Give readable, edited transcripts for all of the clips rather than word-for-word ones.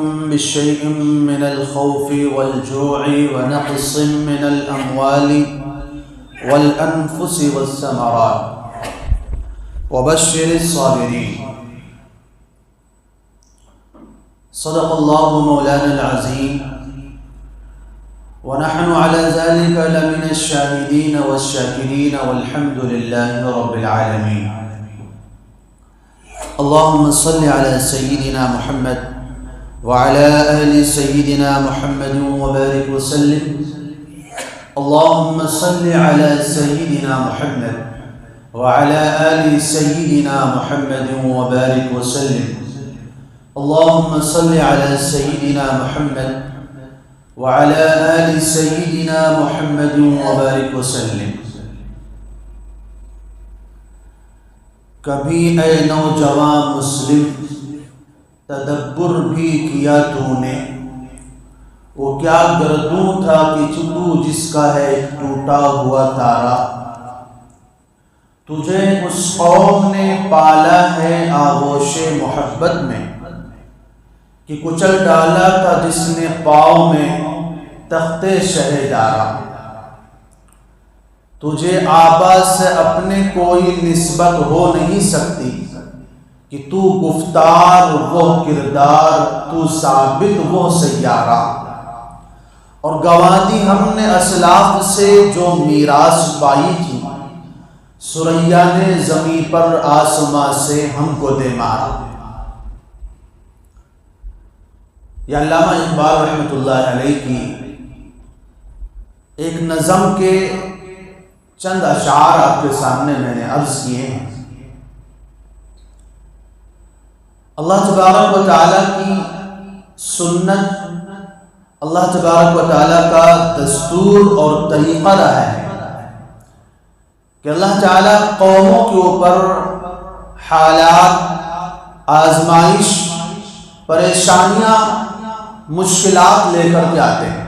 بشيء من الخوف والجوع ونقص من الأموال والأنفس والثمرات وبشر الصابرين. صدق الله مولانا العظيم ونحن على ذلك لمن الشاهدين والشاكرين والحمد لله رب العالمين. اللهم صل على سيدنا محمد وعلى آل سيدنا محمد وبارك وسلم. اللهم صل على سيدنا محمد وعلى آل سيدنا محمد وبارك وسلم. اللهم صل على سيدنا محمد وعلى آل سيدنا محمد وبارك وسلم. کبھی اے نوجوان مسلم تدبر بھی کیا تو نے، وہ کیا گردوں تھا کہ تو جس کا ہے ایک ٹوٹا ہوا تارا. تجھے اس قوم نے پالا ہے آغوش محبت میں، کہ کچل ڈالا تھا جس نے پاؤں میں تخت شہدارا. تجھے آبا سے اپنے کوئی نسبت ہو نہیں سکتی، کہ تو گفتار وہ کردار، تو ثابت وہ سیارہ. اور گوادی ہم نے اسلاف سے جو میراث پائی تھی، سریا نے زمیں پر آسماں سے ہم کو دے مارا. یا علامہ اقبال رحمۃ اللہ علیہ کی ایک نظم کے چند اشعار آپ کے سامنے میں نے عرض کیے ہیں. اللہ تبارک و تعالیٰ کی سنت، اللہ تبارک و تعالیٰ کا دستور اور طریقہ رہا ہے کہ اللہ تعالیٰ قوموں کے اوپر حالات، آزمائش، پریشانیاں، مشکلات لے کر کے آتے ہیں.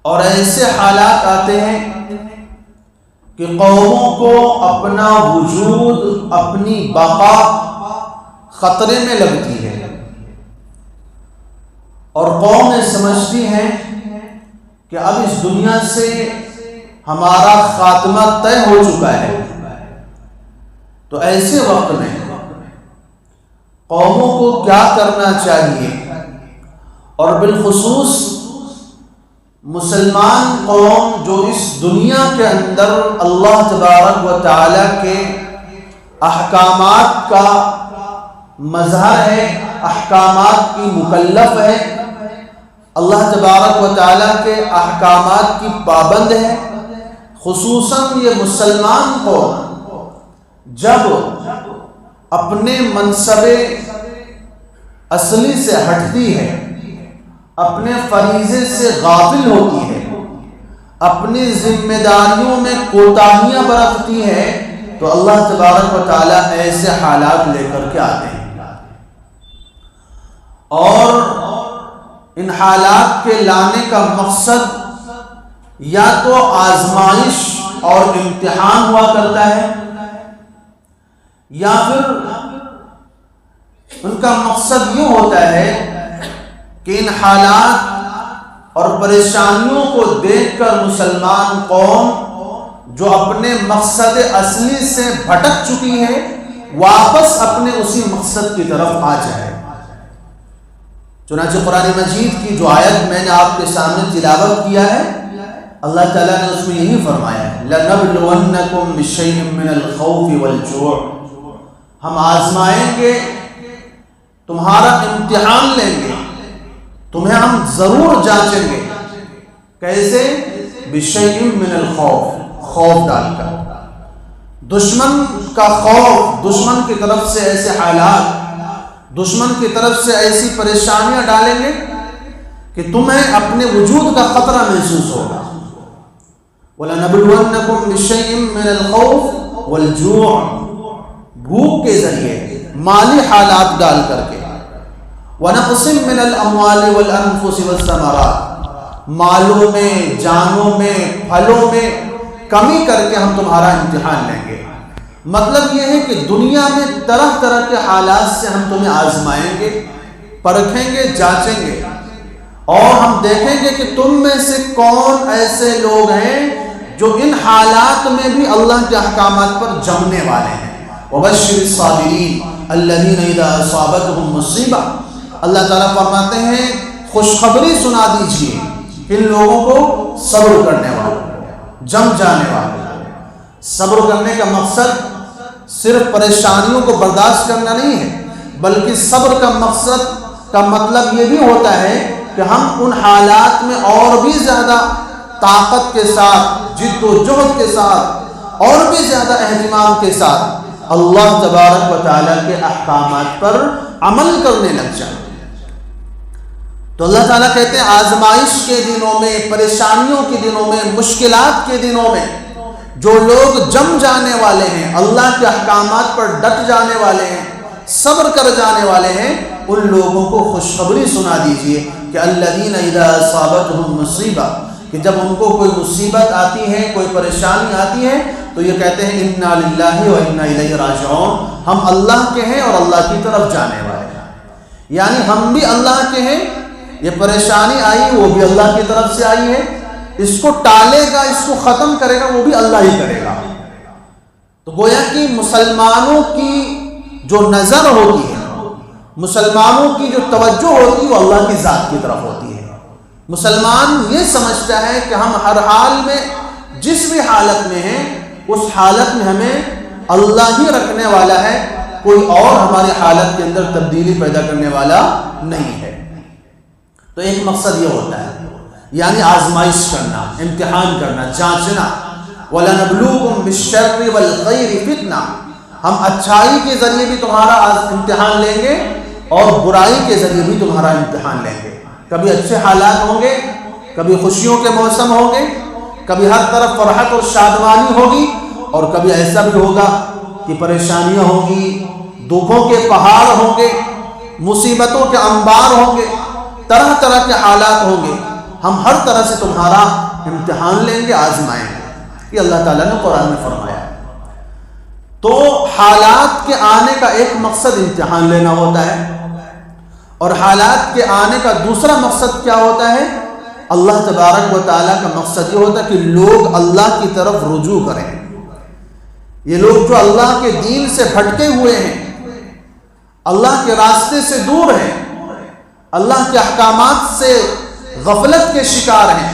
اور ایسے حالات آتے ہیں کہ قوموں کو اپنا وجود، اپنی بقا خطرے میں لگتی ہے، اور قومیں سمجھتی ہیں کہ اب اس دنیا سے ہمارا خاتمہ طے ہو چکا ہے. تو ایسے وقت میں قوموں کو کیا کرنا چاہیے، اور بالخصوص مسلمان قوم جو اس دنیا کے اندر اللہ تبارک و تعالیٰ کے احکامات کا مظہر ہے، احکامات کی مکلف ہے، اللہ تبارک و تعالیٰ کے احکامات کی پابند ہے. خصوصاً یہ مسلمان قوم جب اپنے منصب اصلی سے ہٹتی ہے، اپنے فریضے سے غافل ہوتی ہے، اپنی ذمہ داریوں میں کوتاہیاں برتتی ہے، تو اللہ تبارک و تعالیٰ ایسے حالات لے کر کے آتے ہیں. اور ان حالات کے لانے کا مقصد یا تو آزمائش اور امتحان ہوا کرتا ہے، یا پھر ان کا مقصد یہ ہوتا ہے کہ ان حالات اور پریشانیوں کو دیکھ کر مسلمان قوم جو اپنے مقصد اصلی سے بھٹک چکی ہے، واپس اپنے اسی مقصد کی طرف آ جائے. چنانچہ قرآن مجید کی جو آیت میں نے آپ کے سامنے تلاوت کیا ہے، اللہ تعالیٰ نے اس میں یہی فرمایا ہے، لَنَبْلُوَنَّكُمْ بِشَيْءٍ مِّنَ الْخَوْفِ وَالْجُوعِ. ہم آزمائیں گے، تمہارا امتحان لیں گے، تمہیں ہم ضرور جانچیں گے. کیسے؟ بِشَيْءٍ مِّنَ الْخَوْفِ، خوف ڈال کر. دشمن کا خوف، دشمن کی طرف سے ایسے حالات، دشمن کی طرف سے ایسی پریشانیاں ڈالیں گے کہ تمہیں اپنے وجود کا خطرہ محسوس ہوگا. وَلَنَبْلُوَنَّكُمْ بِشَيْءٍ مِّنَ الْخَوْفِ وَالْجُوعِ، بھوک کے ذریعے، مالی حالات ڈال کر کے. وَنَقْصٍ مِّنَ الْأَمْوَالِ وَالْأَنفُسِ وَالثَّمَرَاتِ، مالوں میں، جانوں میں، پھلوں میں کمی کر کے ہم تمہارا امتحان لیں گے. مطلب یہ ہے کہ دنیا میں طرح طرح کے حالات سے ہم تمہیں آزمائیں گے، پرکھیں گے، جانچیں گے، اور ہم دیکھیں گے کہ تم میں سے کون ایسے لوگ ہیں جو ان حالات میں بھی اللہ کے احکامات پر جمنے والے ہیں۔ وَبَشِّرِ الصَّابِرِينَ الَّذِينَ إِذَا أَصَابَتْهُمْ مُصِيبَةٌ، اللہ تعالیٰ فرماتے ہیں خوشخبری سنا دیجیے ان لوگوں کو صبر کرنے والے، جم جانے والے۔ صبر کرنے کا مقصد صرف پریشانیوں کو برداشت کرنا نہیں ہے، بلکہ صبر کا مقصد کا مطلب یہ بھی ہوتا ہے کہ ہم ان حالات میں اور بھی زیادہ طاقت کے ساتھ، جد و جہد کے ساتھ، اور بھی زیادہ اہتمام کے ساتھ اللہ تبارک و تعالیٰ کے احکامات پر عمل کرنے لگ جائیں۔ تو اللہ تعالیٰ کہتے ہیں آزمائش کے دنوں میں، پریشانیوں کے دنوں میں، مشکلات کے دنوں میں جو لوگ جم جانے والے ہیں، اللہ کے احکامات پر ڈٹ جانے والے ہیں، صبر کر جانے والے ہیں، ان لوگوں کو خوشخبری سنا دیجئے کہ الذین اذا اصابتہم مصیبہ، کہ جب ان کو کوئی مصیبت آتی ہے، کوئی پریشانی آتی ہے، تو یہ کہتے ہیں انا للہ و انا الیہ راجعون، ہم اللہ کے ہیں اور اللہ کی طرف جانے والے ہیں۔ یعنی ہم بھی اللہ کے ہیں، یہ پریشانی آئی وہ بھی اللہ کی طرف سے آئی ہے، اس کو ٹالے گا، اس کو ختم کرے گا وہ بھی اللہ ہی کرے گا۔ تو گویا کہ مسلمانوں کی جو نظر ہوتی ہے، مسلمانوں کی جو توجہ ہوتی ہے وہ اللہ کی ذات کی طرف ہوتی ہے۔ مسلمان یہ سمجھتا ہے کہ ہم ہر حال میں، جس بھی حالت میں ہیں، اس حالت میں ہمیں اللہ ہی رکھنے والا ہے، کوئی اور ہماری حالت کے اندر تبدیلی پیدا کرنے والا نہیں ہے۔ تو ایک مقصد یہ ہوتا ہے، یعنی آزمائش کرنا، امتحان کرنا، جانچنا۔ وَلَنَبْلُوكُمْ بِالشَّرِّ وَالْخَيْرِ فِتْنَةً، ہم اچھائی کے ذریعے بھی تمہارا امتحان لیں گے اور برائی کے ذریعے بھی تمہارا امتحان لیں گے۔ کبھی اچھے حالات ہوں گے، کبھی خوشیوں کے موسم ہوں گے، کبھی ہر طرف فرحت اور شادمانی ہوگی، اور کبھی ایسا بھی ہوگا کہ پریشانیاں ہوں گی، دکھوں کے پہاڑ ہوں گے، مصیبتوں کے انبار ہوں گے، طرح طرح کے حالات ہوں گے۔ ہم ہر طرح سے تمہارا امتحان لیں گے، آزمائیں گے، یہ اللہ تعالیٰ نے قرآن میں فرمایا ہے۔ تو حالات کے آنے کا ایک مقصد امتحان لینا ہوتا ہے، اور حالات کے آنے کا دوسرا مقصد کیا ہوتا ہے؟ اللہ تبارک و تعالیٰ کا مقصد یہ ہوتا ہے کہ لوگ اللہ کی طرف رجوع کریں۔ یہ لوگ جو اللہ کے دین سے بھٹکے ہوئے ہیں، اللہ کے راستے سے دور ہیں، اللہ کے احکامات سے غفلت کے شکار ہیں،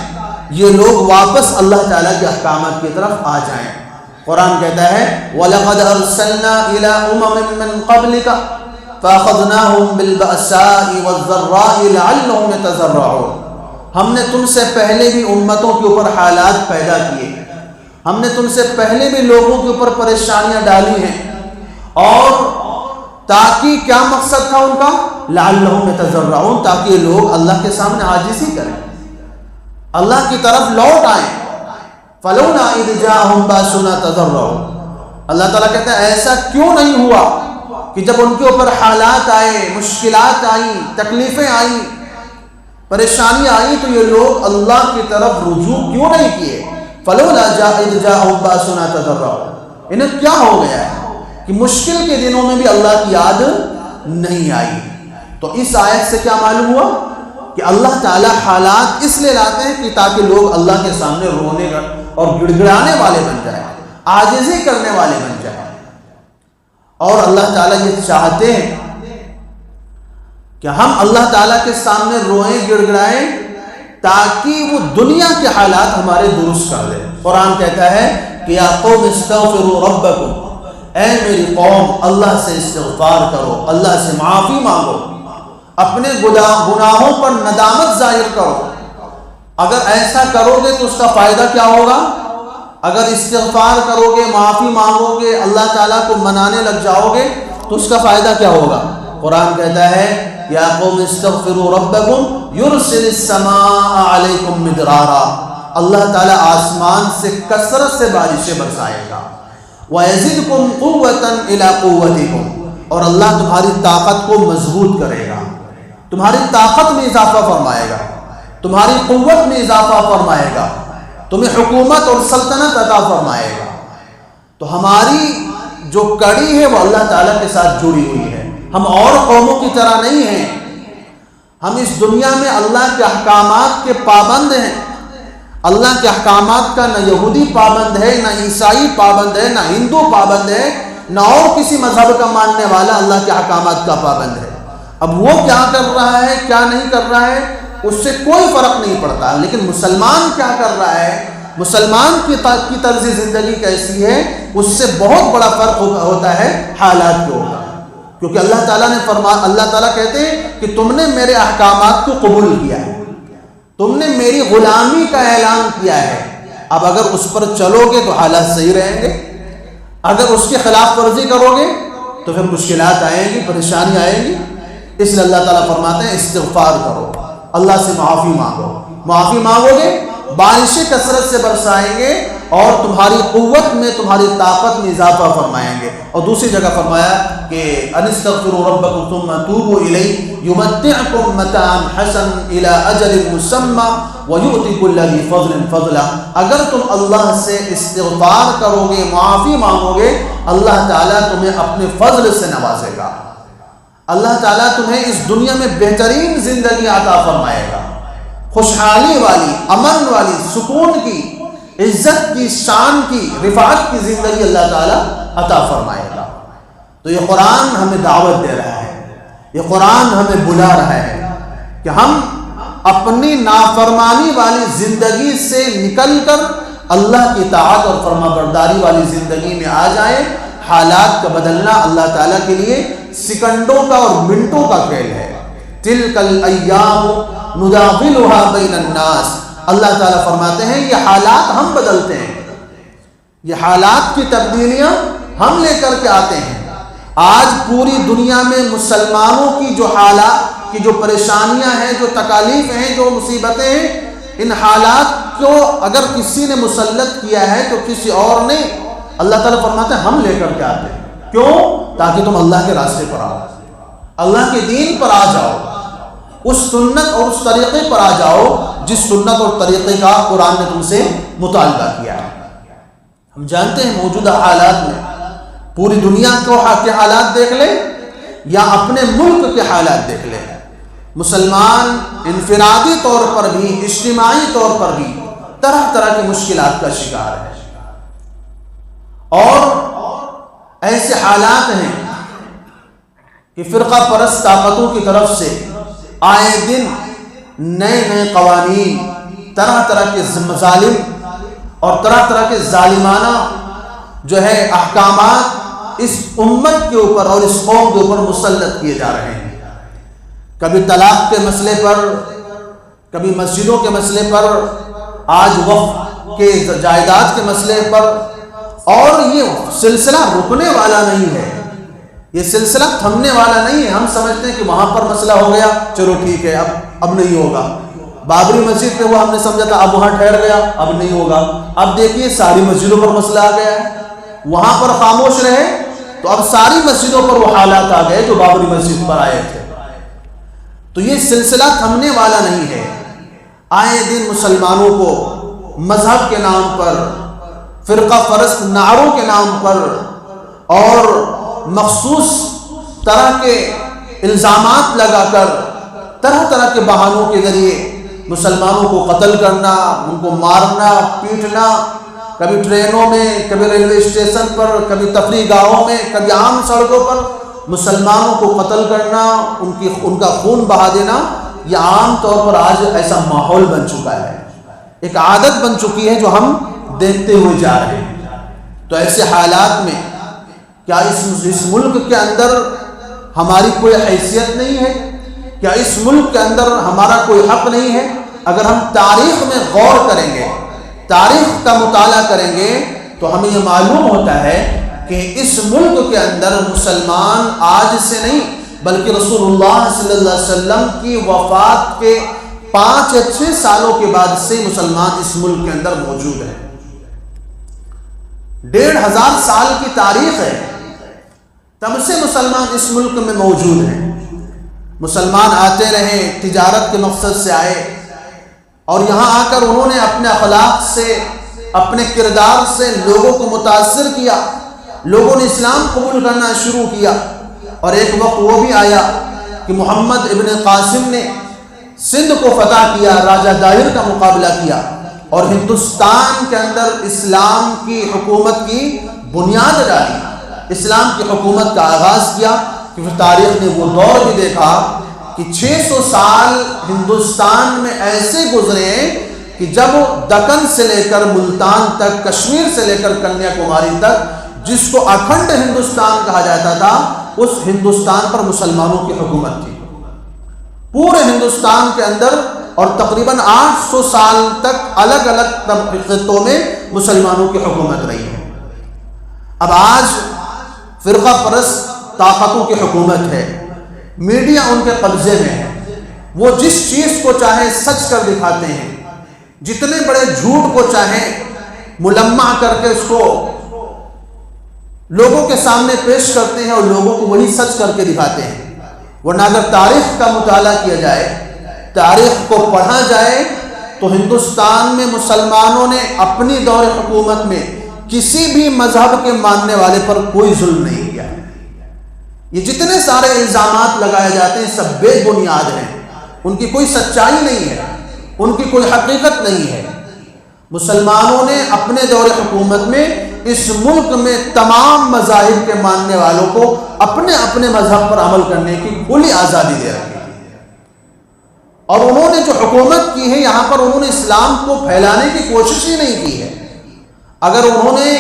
یہ لوگ واپس اللہ تعالیٰ کے احکامات کی طرف آ جائیں۔ قرآن کہتا ہے وَلَقَدْ أَرْسَلْنَا إِلَىٰ أُمَمٍ مِّن قَبْلِكَ فَأَخَذْنَاهُمْ بِالْبَأْسَاءِ وَالضَّرَّاءِ لَعَلَّهُمْ يَتَضَرَّعُونَ، ہم نے تم سے پہلے بھی امتوں کے اوپر حالات پیدا کیے، ہم نے تم سے پہلے بھی لوگوں کے اوپر پریشانیاں ڈالی ہیں، اور تاکہ کیا مقصد تھا ان کا؟ لعلہم یتضرعون، تاکہ لوگ اللہ کے سامنے عاجزی کریں، اللہ کی طرف لوٹ آئیں۔ فلولا اذ جاءہم باسنا تضرعوا، اللہ تعالیٰ کہتا ہے ایسا کیوں نہیں ہوا کہ جب ان کے اوپر حالات آئے، مشکلات آئیں، تکلیفیں آئیں، پریشانیاں آئیں، تو یہ لوگ اللہ کی طرف رجوع کیوں نہیں کیے؟ فلولا اذ جاءہم باسنا تضرعوا، انہیں کیا ہو گیا ہے کہ مشکل کے دنوں میں بھی اللہ کی یاد نہیں آئی؟ تو اس آیت سے کیا معلوم ہوا کہ اللہ تعالیٰ حالات اس لیے لاتے ہیں کہ تاکہ لوگ اللہ کے سامنے رونے اور گڑ گڑانے والے بن جائیں، عاجزی کرنے والے بن جائیں۔ اور اللہ تعالیٰ یہ چاہتے ہیں کہ ہم اللہ تعالیٰ کے سامنے روئیں، گڑ گڑائیں، تاکہ وہ دنیا کے حالات ہمارے درست کر دے۔ قرآن کہتا ہے کہ یا قوم استغفروا ربکم، اے میری قوم اللہ سے استغفار کرو، اللہ سے معافی مانگو، اپنے گناہوں پر ندامت ظاہر کرو۔ اگر ایسا کرو گے تو اس کا فائدہ کیا ہوگا؟ اگر استغفار کرو گے، معافی مانگو گے، اللہ تعالیٰ کو منانے لگ جاؤ گے تو اس کا فائدہ کیا ہوگا؟ قرآن کہتا ہے یا قوم استغفروا ربکم یرسل السماء علیکم مدرارا، اللہ تعالیٰ آسمان سے کثرت سے بارشیں برسائے گا۔ وَيَزِدْكُمْ قُوَّةً إِلَىٰ قُوَّتِكُمْ، اور اللہ تمہاری طاقت کو مضبوط کرے گا، تمہاری طاقت میں اضافہ فرمائے گا، تمہاری قوت میں اضافہ فرمائے گا، تمہیں حکومت اور سلطنت عطا فرمائے گا۔ تو ہماری جو کڑی ہے وہ اللہ تعالیٰ کے ساتھ جڑی ہوئی ہے، ہم اور قوموں کی طرح نہیں ہیں ہم اس دنیا میں اللہ کے احکامات کے پابند ہیں. اللہ کے احکامات کا نہ یہودی پابند ہے، نہ عیسائی پابند ہے، نہ ہندو پابند ہے، نہ اور کسی مذہب کا ماننے والا اللہ کے احکامات کا پابند ہے. اب وہ کیا کر رہا ہے کیا نہیں کر رہا ہے اس سے کوئی فرق نہیں پڑتا، لیکن مسلمان کیا کر رہا ہے، مسلمان کی طرز زندگی کیسی ہے، اس سے بہت بڑا فرق ہوتا ہے حالات کے اوپر. کیونکہ اللہ تعالیٰ نے اللہ تعالیٰ کہتے ہیں کہ تم نے میرے احکامات کو قبول کیا ہے، تم نے میری غلامی کا اعلان کیا ہے. اب اگر اس پر چلو گے تو حالات صحیح رہیں گے، اگر اس کی خلاف ورزی کرو گے تو پھر مشکلات آئیں گی، پریشانی آئیں گی. اس لیے اللہ تعالیٰ فرماتے ہیں استغفار کرو، اللہ سے معافی مانگو. معافی مانگو گے بارشیں کثرت سے برسائیں گے اور تمہاری قوت میں، تمہاری طاقت میں اضافہ فرمائیں گے. اور دوسری جگہ فرمایا کہ انستغفروا ربکم ثم توبوا الیہ یمتعکم متاعا حسنا الی اجل مسمى ویؤتی کل ذی فضل فضلا. اگر تم اللہ سے استغفار کرو گے، معافی مانگو گے، اللہ تعالیٰ تمہیں اپنے فضل سے نوازے گا. اللہ تعالیٰ تمہیں اس دنیا میں بہترین زندگی عطا فرمائے گا، خوشحالی والی، امن والی، سکون کی، عزت کی، شان کی، رفعت کی زندگی اللہ تعالیٰ عطا فرمائے گا. تو یہ قرآن ہمیں دعوت دے رہا ہے، یہ قرآن ہمیں بلا رہا ہے کہ ہم اپنی نافرمانی والی زندگی سے نکل کر اللہ کی اطاعت اور فرما برداری والی زندگی میں آ جائیں. حالات کا بدلنا اللہ تعالیٰ کے لیے سیکنڈوں کا اور منٹوں کا کھیل ہے. تلک الایام نداولها بین الناس. اللہ تعالیٰ فرماتے ہیں یہ حالات ہم بدلتے ہیں، یہ حالات کی تبدیلیاں ہم لے کر کے آتے ہیں. آج پوری دنیا میں مسلمانوں کی جو حالات کی جو پریشانیاں ہیں، جو تکالیف ہیں، جو مصیبتیں ہیں، ان حالات کو اگر کسی نے مسلط کیا ہے تو کسی اور نے، اللہ تعالیٰ فرماتے ہیں ہم لے کر کے آتے ہیں. کیوں؟ تاکہ تم اللہ کے راستے پر آؤ، اللہ کے دین پر آ جاؤ، اس سنت اور اس طریقے پر آ جاؤ جس سنت اور طریقے کا قرآن نے تم سے مطالبہ کیا ہے. ہم جانتے ہیں موجودہ حالات میں پوری دنیا کے حالات دیکھ لیں یا اپنے ملک کے حالات دیکھ لیں، مسلمان انفرادی طور پر بھی، اجتماعی طور پر بھی طرح طرح کی مشکلات کا شکار ہے. اور ایسے حالات ہیں کہ فرقہ پرست طاقتوں کی طرف سے آئے دن نئے نئے قوانین، طرح طرح کے مظالم اور طرح طرح کے ظالمانہ جو ہے احکامات اس امت کے اوپر اور اس قوم کے اوپر مسلط کیے جا رہے ہیں. کبھی طلاق کے مسئلے پر، کبھی مسجدوں کے مسئلے پر، آج وقف کے جائیداد کے مسئلے پر. اور یہ سلسلہ رکنے والا نہیں ہے، یہ سلسلہ تھمنے والا نہیں ہے. ہم سمجھتے ہیں کہ وہاں پر مسئلہ ہو گیا، چلو ٹھیک ہے، اب نہیں ہوگا. بابری مسجد پہ ہوا، ہم نے سمجھا تھا اب وہاں ٹھہر گیا، اب نہیں ہوگا. اب دیکھیے ساری مسجدوں پر مسئلہ آ گیا ہے. وہاں پر خاموش رہے تو اب ساری مسجدوں پر وہ حالات آ گئے جو بابری مسجد پر آئے تھے. تو یہ سلسلہ تھمنے والا نہیں ہے. آئے دن مسلمانوں کو مذہب کے نام پر، فرقہ پرست نعروں کے نام پر اور مخصوص طرح کے الزامات لگا کر، طرح طرح کے بہانوں کے ذریعے مسلمانوں کو قتل کرنا، ان کو مارنا، پیٹنا، کبھی ٹرینوں میں، کبھی ریلوے اسٹیشن پر، کبھی تفریح گاہوں میں، کبھی عام سڑکوں پر مسلمانوں کو قتل کرنا، ان کا خون بہا دینا. یہ عام طور پر آج ایسا ماحول بن چکا ہے، ایک عادت بن چکی ہے جو ہم دیکھتے ہوئے جا رہے ہیں. تو ایسے حالات میں کیا اس ملک کے اندر ہماری کوئی حیثیت نہیں ہے؟ کیا اس ملک کے اندر ہمارا کوئی حق نہیں ہے؟ اگر ہم تاریخ میں غور کریں گے، تاریخ کا مطالعہ کریں گے تو ہمیں یہ معلوم ہوتا ہے کہ اس ملک کے اندر مسلمان آج سے نہیں بلکہ رسول اللہ صلی اللہ علیہ وسلم کی وفات کے 5 یا 6 سالوں کے بعد سے مسلمان اس ملک کے اندر موجود ہیں. 1500 سال کی تاریخ ہے، تب سے مسلمان اس ملک میں موجود ہیں. مسلمان آتے رہے، تجارت کے مقصد سے آئے، اور یہاں آ کر انہوں نے اپنے اخلاق سے، اپنے کردار سے لوگوں کو متاثر کیا. لوگوں نے اسلام قبول کرنا شروع کیا. اور ایک وقت وہ بھی آیا کہ محمد ابن قاسم نے سندھ کو فتح کیا، راجہ داہر کا مقابلہ کیا اور ہندوستان کے اندر اسلام کی حکومت کی بنیاد ڈالی، اسلام کی حکومت کا آغاز کیا. کہ تاریخ نے وہ دور بھی دیکھا کہ 600 سال ہندوستان میں ایسے گزرے کہ جب دکن سے لے کر ملتان تک، کشمیر سے لے کر کنیا کماری تک، جس کو اکھنڈ ہندوستان کہا جاتا تھا، اس ہندوستان پر مسلمانوں کی حکومت تھی. پورے ہندوستان کے اندر اور تقریباً 800 سال تک الگ الگ خطوں میں مسلمانوں کی حکومت رہی ہے. اب آج فرقہ پرست طاقتوں کی حکومت ہے، میڈیا ان کے قبضے میں ہے، وہ جس چیز کو چاہے سچ کر دکھاتے ہیں، جتنے بڑے جھوٹ کو چاہے ملمع کر کے اس کو لوگوں کے سامنے پیش کرتے ہیں اور لوگوں کو وہی سچ کر کے دکھاتے ہیں. ورنہ اگر تاریخ کا مطالعہ کیا جائے، تاریخ کو پڑھا جائے، تو ہندوستان میں مسلمانوں نے اپنی دور حکومت میں کسی بھی مذہب کے ماننے والے پر کوئی ظلم نہیں کیا. یہ جتنے سارے الزامات لگائے جاتے ہیں سب بے بنیاد ہیں، ان کی کوئی سچائی نہیں ہے، ان کی کوئی حقیقت نہیں ہے. مسلمانوں نے اپنے دور حکومت میں اس ملک میں تمام مذاہب کے ماننے والوں کو اپنے اپنے مذہب پر عمل کرنے کی کھلی آزادی دے رکھی ہے. اور انہوں نے جو حکومت کی ہے یہاں پر انہوں نے اسلام کو پھیلانے کی کوشش ہی نہیں کی ہے. اگر انہوں نے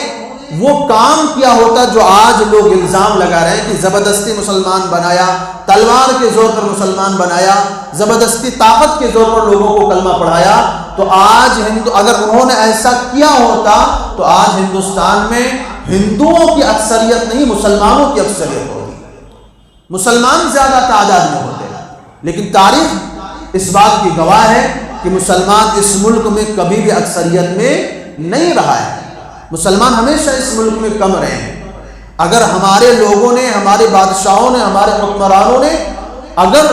وہ کام کیا ہوتا جو آج لوگ الزام لگا رہے ہیں کہ زبردستی مسلمان بنایا، تلوار کے زور پر مسلمان بنایا، زبردستی طاقت کے زور پر لوگوں کو کلمہ پڑھایا، تو آج اگر انہوں نے ایسا کیا ہوتا تو آج ہندوستان میں ہندوؤں کی اکثریت نہیں، مسلمانوں کی اکثریت ہوتی، مسلمان زیادہ تعداد میں ہوتے. لیکن تاریخ اس بات کی گواہ ہے کہ مسلمان اس ملک میں کبھی بھی اکثریت میں نہیں رہا ہے. مسلمان ہمیشہ اس ملک میں کم رہے ہیں. اگر ہمارے لوگوں نے، ہمارے بادشاہوں نے، ہمارے حکمرانوں نے اگر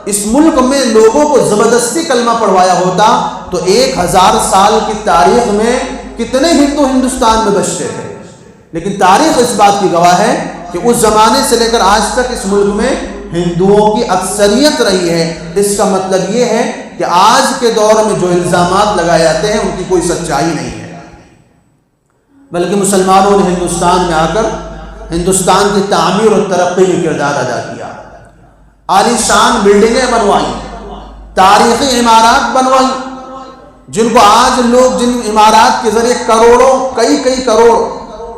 اس ملک میں لوگوں کو زبردستی کلمہ پڑھوایا ہوتا تو 1000 سال کی تاریخ میں کتنے ہندو ہندوستان میں بچتے تھے. لیکن تاریخ اس بات کی گواہ ہے کہ اس زمانے سے لے کر آج تک اس ملک میں ہندوؤں کی اکثریت رہی ہے. اس کا مطلب یہ ہے کہ آج کے دور میں جو الزامات لگائے جاتے ہیں ان کی کوئی سچائی نہیں ہے، بلکہ مسلمانوں نے ہندوستان میں آ کر ہندوستان کی تعمیر اور ترقی میں کردار ادا کیا. عالی شان بلڈنگیں بنوائی، تاریخی عمارات بنوائی، جن کو آج لوگ جن عمارات کے ذریعے کروڑوں، کئی کروڑ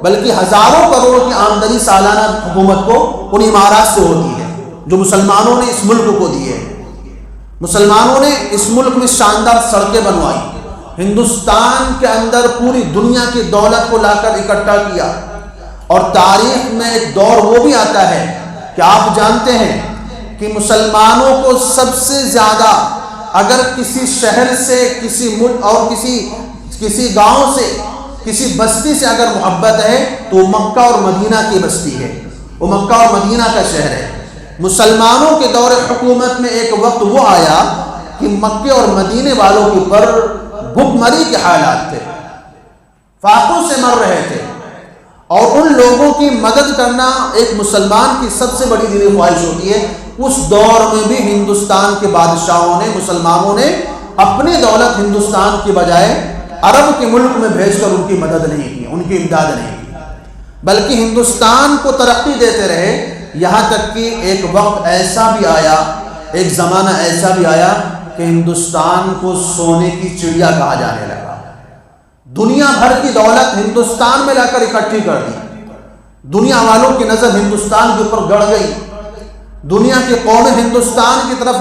بلکہ ہزاروں کروڑ کی آمدنی سالانہ حکومت کو ان عمارات سے ہوتی ہے جو مسلمانوں نے اس ملک کو دی ہے. مسلمانوں نے اس ملک میں شاندار سڑکیں بنوائی، ہندوستان کے اندر پوری دنیا کی دولت کو لا کر اکٹھا کیا. اور تاریخ میں ایک دور وہ بھی آتا ہے کہ آپ جانتے ہیں کہ مسلمانوں کو سب سے زیادہ اگر کسی شہر سے، کسی ملک اور کسی گاؤں سے، کسی بستی سے اگر محبت ہے تو وہ مکہ اور مدینہ کی بستی ہے، وہ مکہ اور مدینہ کا شہر ہے. مسلمانوں کے دور حکومت میں ایک وقت وہ آیا کہ مکے اور مدینے والوں کے اوپر بھوک مری کے حالات تھے، فاقوں سے مر رہے تھے، اور ان لوگوں کی مدد کرنا ایک مسلمان کی سب سے بڑی دلی خواہش ہوتی ہے. اس دور میں بھی ہندوستان کے بادشاہوں نے، مسلمانوں نے اپنی دولت ہندوستان کی بجائے عرب کے ملک میں بھیج کر ان کی مدد نہیں کی، ان کی امداد نہیں کی، بلکہ ہندوستان کو ترقی دیتے رہے. یہاں تک کہ ایک وقت ایسا بھی آیا، ایک زمانہ ایسا بھی آیا کہ ہندوستان کو سونے کی چڑیا کہا جانے لگا. دنیا بھر کی دولت ہندوستان میں لا کر اکٹھی کر دی. دنیا والوں کی نظر ہندوستان کے اوپر گڑ گئی. دنیا کی قومیں ہندوستان کی طرف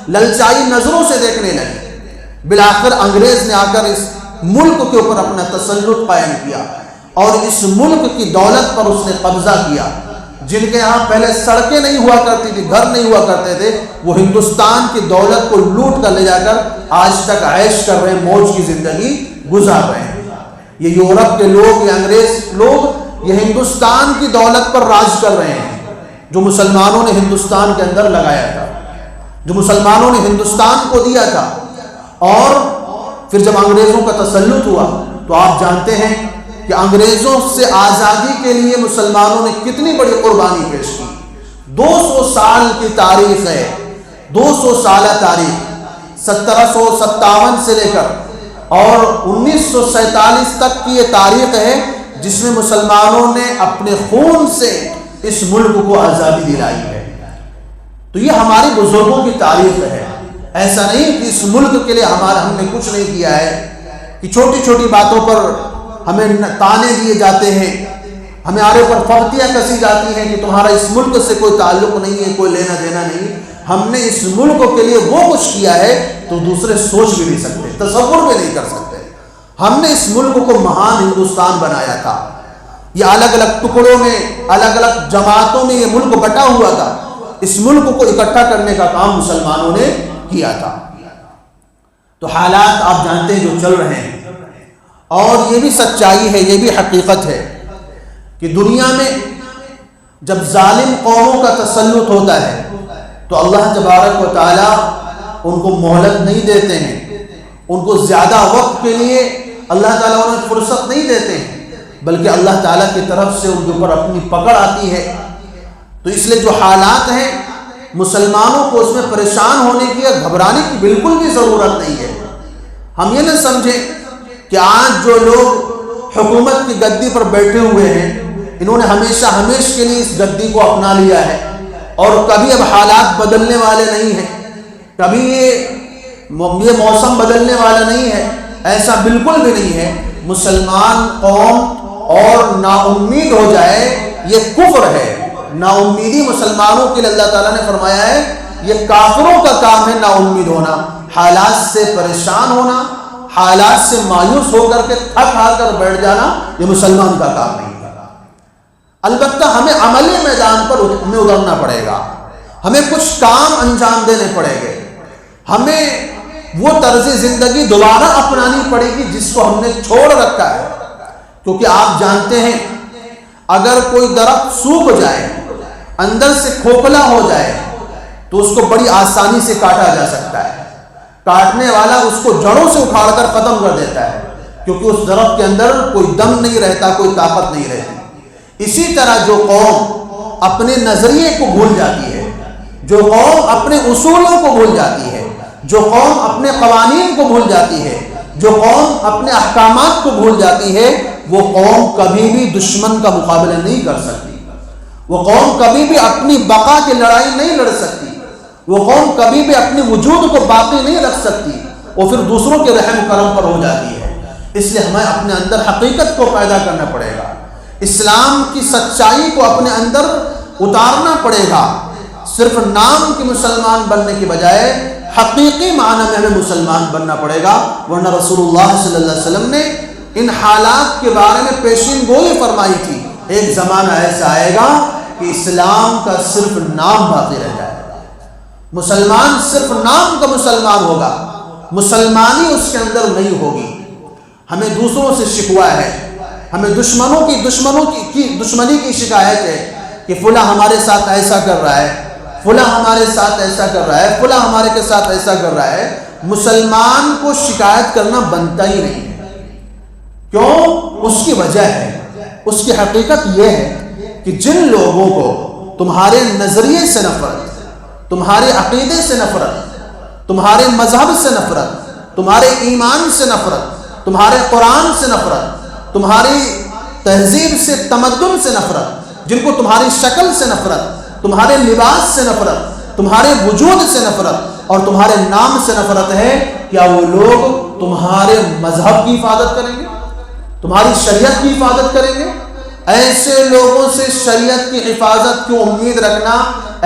للچائی نظروں سے دیکھنے لگی. بالآخر انگریز نے آ کر اس ملک کے اوپر اپنا تسلط قائم کیا اور اس ملک کی دولت پر اس نے قبضہ کیا. جن کے یہاں پہلے سڑکیں نہیں ہوا کرتی تھی، گھر نہیں ہوا کرتے تھے، وہ ہندوستان کی دولت کو لوٹ کر لے جا کر آج تک عیش کر رہے ہیں، موج کی زندگی گزار رہے ہیں. یہ یورپ کے لوگ، یہ انگریز لوگ، یہ ہندوستان کی دولت پر راج کر رہے ہیں جو مسلمانوں نے ہندوستان کے اندر لگایا تھا، جو مسلمانوں نے ہندوستان کو دیا تھا. اور پھر جب انگریزوں کا تسلط ہوا تو آپ جانتے ہیں کہ انگریزوں سے آزادی کے لیے مسلمانوں نے کتنی بڑی قربانی پیش کی. 200 سال کی تاریخ ہے، 200 سالہ تاریخ. 1757 سے لے کر اور 1947 تک کی یہ تاریخ ہے جس میں مسلمانوں نے اپنے خون سے اس ملک کو آزادی دلائی ہے۔ تو یہ ہمارے بزرگوں کی تاریخ ہے۔ ایسا نہیں کہ اس ملک کے لیے ہم نے کچھ نہیں کیا ہے، کہ چھوٹی چھوٹی باتوں پر ہمیں تانے دیے جاتے ہیں، ہمارے اوپر فختیاں کسی جاتی ہیں کہ تمہارا اس ملک سے کوئی تعلق نہیں ہے، کوئی لینا دینا نہیں۔ ہم نے اس ملک کے لیے وہ کچھ کیا ہے تو دوسرے سوچ بھی نہیں سکتے، تصور بھی نہیں کر سکتے۔ ہم نے اس ملک کو مہان ہندوستان بنایا تھا۔ یہ الگ الگ ٹکڑوں میں، الگ الگ جماعتوں میں یہ ملک بٹا ہوا تھا۔ اس ملک کو اکٹھا کرنے کا کام مسلمانوں نے کیا تھا۔ تو حالات آپ جانتے ہیں جو چل رہے ہیں، اور یہ بھی سچائی ہے، یہ بھی حقیقت ہے کہ دنیا میں جب ظالم قوموں کا تسلط ہوتا ہے تو اللہ تبارک و تعالی ان کو مہلت نہیں دیتے ہیں، ان کو زیادہ وقت کے لیے اللہ تعالیٰ انہیں فرصت نہیں دیتے ہیں، بلکہ اللہ تعالیٰ کی طرف سے ان کے اوپر اپنی پکڑ آتی ہے۔ تو اس لیے جو حالات ہیں مسلمانوں کو اس میں پریشان ہونے کی یا گھبرانے کی بالکل بھی ضرورت نہیں ہے۔ ہم یہ نہ سمجھیں کہ آج جو لوگ حکومت کی گدی پر بیٹھے ہوئے ہیں انہوں نے ہمیشہ کے لیے اس گدی کو اپنا لیا ہے اور کبھی اب حالات بدلنے والے نہیں ہیں، کبھی یہ موسم بدلنے والا نہیں ہے، ایسا بالکل بھی نہیں ہے۔ مسلمان قوم اور نا امید ہو جائے یہ کفر ہے۔ نا امیدی مسلمانوں کے لیے اللہ تعالیٰ نے فرمایا ہے یہ کافروں کا کام ہے نا امید ہونا، حالات سے پریشان ہونا، حالات سے مایوس ہو کر کے تھک ہار کر بیٹھ جانا، یہ مسلمان کا کام نہیں ہے۔ البتہ ہمیں عملی میدان پر میں اترنا پڑے گا، ہمیں کچھ کام انجام دینے پڑیں گے، ہمیں وہ طرز زندگی دوبارہ اپنانی پڑے گی جس کو ہم نے چھوڑ رکھا ہے۔ کیونکہ آپ جانتے ہیں اگر کوئی درخت سوکھ جائے، اندر سے کھوکھلا ہو جائے تو اس کو بڑی آسانی سے کاٹا جا سکتا ہے، کاٹنے والا اس کو جڑوں سے اکھاڑ کر ختم کر دیتا ہے، کیونکہ اس درخت کے اندر کوئی دم نہیں رہتا، کوئی طاقت نہیں رہتی۔ اسی طرح جو قوم اپنے نظریے کو بھول جاتی ہے، جو قوم اپنے اصولوں کو بھول جاتی ہے، جو قوم اپنے قوانین کو بھول جاتی ہے، جو قوم اپنے احکامات کو بھول جاتی ہے، وہ قوم کبھی بھی دشمن کا مقابلہ نہیں کر سکتی، وہ قوم کبھی بھی اپنی بقا کی لڑائی نہیں لڑ سکتی، وہ قوم کبھی بھی اپنے وجود کو باقی نہیں رکھ سکتی، وہ پھر دوسروں کے رحم کرم پر ہو جاتی ہے۔ اس لیے ہمیں اپنے اندر حقیقت کو پیدا کرنا پڑے گا، اسلام کی سچائی کو اپنے اندر اتارنا پڑے گا۔ صرف نام کے مسلمان بننے کے بجائے حقیقی معنی میں ہمیں مسلمان بننا پڑے گا، ورنہ رسول اللہ صلی اللہ علیہ وسلم نے ان حالات کے بارے میں پیشین گوئی فرمائی تھی۔ ایک زمانہ ایسا آئے گا کہ اسلام کا صرف نام باقی رہ جائے گا، مسلمان صرف نام کا مسلمان ہوگا، مسلمانی اس کے اندر نہیں ہوگی۔ ہمیں دوسروں سے شکوہ ہے، ہمیں دشمنی کی شکایت ہے کہ فلاں ہمارے ساتھ ایسا کر رہا ہے، فلاں ہمارے ساتھ ایسا کر رہا ہے، فلاں ہمارے کے ساتھ ایسا کر رہا ہے۔ مسلمان کو شکایت کرنا بنتا ہی نہیں ہے۔ کیوں؟ اس کی وجہ ہے، اس کی حقیقت یہ ہے کہ جن لوگوں کو تمہارے نظریے سے نفرت، تمہارے عقیدے سے نفرت، تمہارے مذہب سے نفرت، تمہارے ایمان سے نفرت، تمہارے قرآن سے نفرت، تمہاری تہذیب سے، تمدن سے نفرت، جن کو تمہاری شکل سے نفرت، تمہارے لباس سے نفرت، تمہارے وجود سے نفرت اور تمہارے نام سے نفرت ہے، کیا وہ لوگ تمہارے مذہب کی حفاظت کریں گے؟ تمہاری شریعت کی حفاظت کریں گے؟ ایسے لوگوں سے شریعت کی حفاظت کی امید رکھنا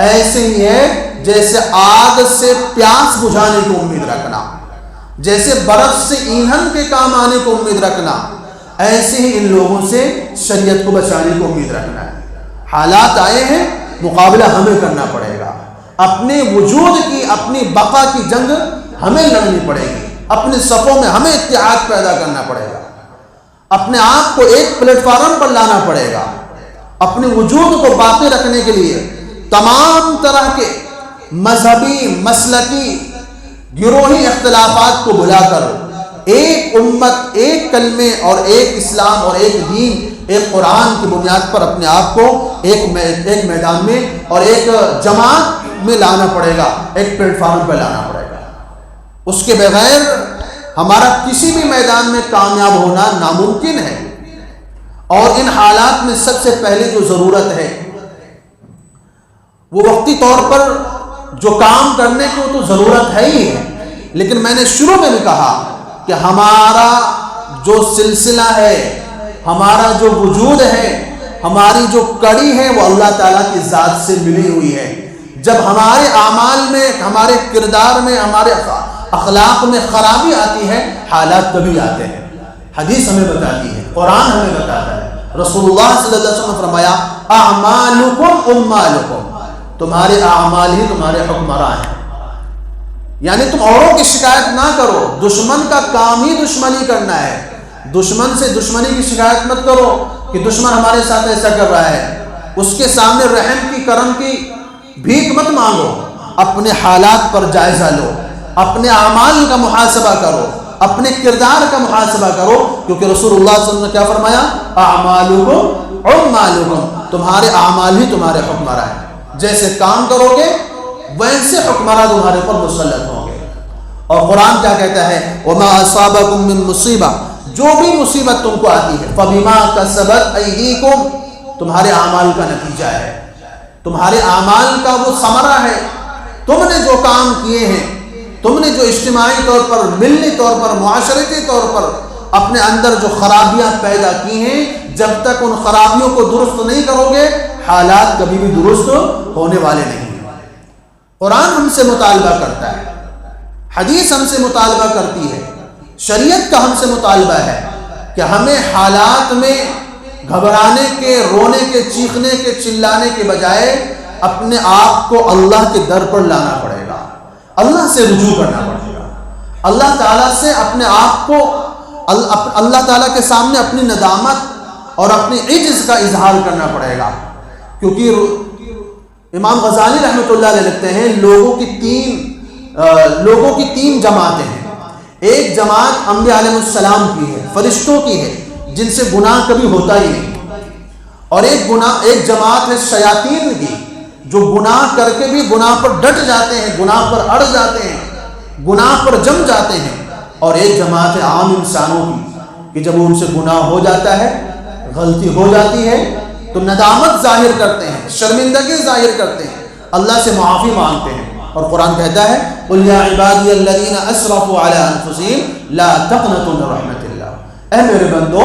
ایسے ہی ہے جیسے آگ سے پیاس بجھانے کی امید رکھنا، جیسے برف سے ایندھن کے کام آنے کو امید رکھنا، ایسے ہی ان لوگوں سے شریعت کو بچانے کو امید رکھنا ہے۔ حالات آئے ہیں، مقابلہ ہمیں کرنا پڑے گا، اپنے وجود کی، اپنی بقا کی جنگ ہمیں لڑنی پڑے گی، اپنے صفوں میں ہمیں اتحاد پیدا کرنا پڑے گا، اپنے آپ کو ایک پلیٹ فارم پر لانا پڑے گا، اپنے وجود کو باقی رکھنے کے لیے تمام طرح کے مذہبی، مسلکی، گروہی اختلافات کو بھلا کر ایک امت، ایک کلمے اور ایک اسلام اور ایک دین، ایک قرآن کی بنیاد پر اپنے آپ کو ایک میدان میں اور ایک جماعت میں لانا پڑے گا، ایک پلیٹ فارم پہ لانا پڑے گا۔ اس کے بغیر ہمارا کسی بھی میدان میں کامیاب ہونا ناممکن ہے۔ اور ان حالات میں سب سے پہلے جو ضرورت ہے وہ وقتی طور پر جو کام کرنے کی وہ تو ضرورت ہے ہی ہے، لیکن میں نے شروع میں بھی کہا کہ ہمارا جو سلسلہ ہے، ہمارا جو وجود ہے، ہماری جو کڑی ہے وہ اللہ تعالیٰ کی ذات سے ملی ہوئی ہے۔ جب ہمارے اعمال میں، ہمارے کردار میں، ہمارے اخلاق میں خرابی آتی ہے، حالات کبھی آتے ہیں۔ حدیث ہمیں بتاتی ہے، قرآن ہمیں بتاتا ہے، رسول اللہ صلی اللہ علیہ وسلم نے فرمایا اعمالکم اموالکم، تمہارے اعمال ہی تمہارے حکمراں ہیں۔ یعنی تم اوروں کی شکایت نہ کرو، دشمن کا کام ہی دشمنی کرنا ہے۔ دشمن سے دشمنی کی شکایت مت کرو کہ دشمن ہمارے ساتھ ایسا کر رہا ہے، اس کے سامنے رحم کی، کرم کی بھیک مت مانگو، اپنے حالات پر جائزہ لو، اپنے اعمال کا محاسبہ کرو، اپنے کردار کا محاسبہ کرو، کیونکہ رسول اللہ صلی اللہ علیہ وسلم نے کیا فرمایا؟ اعمالکم اموالکم، تمہارے اعمال ہی تمہارے حکمراں ہیں۔ جیسے کام کرو گے ویسے حکمراں تمہارے پر مسلط ہوں گے۔ اور قرآن کیا کہتا ہے؟ وما اصابکم من مصیبہ، جو بھی مصیبت تم کو آتی ہے فبما کسبت ایدیکم، تمہارے اعمال کا نتیجہ ہے، تمہارے اعمال کا وہ ثمرہ ہے۔ تم نے جو کام کیے ہیں، تم نے جو اجتماعی طور پر، ملی طور پر، معاشرتی طور پر اپنے اندر جو خرابیاں پیدا کی ہیں، جب تک ان خرابیوں کو درست نہیں کرو گے حالات کبھی بھی درست ہونے والے نہیں۔ قرآن ہم سے مطالبہ کرتا ہے، حدیث ہم سے مطالبہ کرتی ہے، شریعت کا ہم سے مطالبہ ہے کہ ہمیں حالات میں گھبرانے کے، رونے کے، چیخنے کے، چلانے کے بجائے اپنے آپ کو اللہ کے در پر لانا پڑے گا، اللہ سے رجوع کرنا پڑے گا، اللہ تعالیٰ سے اپنے آپ کو، اللہ تعالیٰ کے سامنے اپنی ندامت اور اپنی عجز کا اظہار کرنا پڑے گا۔ کیونکہ امام غزالی رحمۃ اللہ علیہ لکھتے ہیں لوگوں کی تین جماعتیں ہیں۔ ایک جماعت انبیاء علیہ السلام کی ہے، فرشتوں کی ہے، جن سے گناہ کبھی ہوتا ہی نہیں، اور ایک جماعت ہے شیاطین کی، جو گناہ کر کے بھی گناہ پر ڈٹ جاتے ہیں، گناہ پر اڑ جاتے ہیں، گناہ پر جم جاتے ہیں، اور ایک جماعت ہے عام انسانوں کی کہ جب ان سے گناہ ہو جاتا ہے، غلطی ہو جاتی ہے تو ندامت ظاہر کرتے ہیں، شرمندگی ظاہر کرتے ہیں، اللہ سے معافی مانگتے ہیں۔ اور قرآن کہتا ہے قُلْ يَا عِبَادِيَ الَّذِينَ أَسْرَفُوا عَلَىٰ أَنفُسِهِمْ لَا تَقْنَطُوا مِن رَحْمَةِ اللَّهِ، اے میرے بندو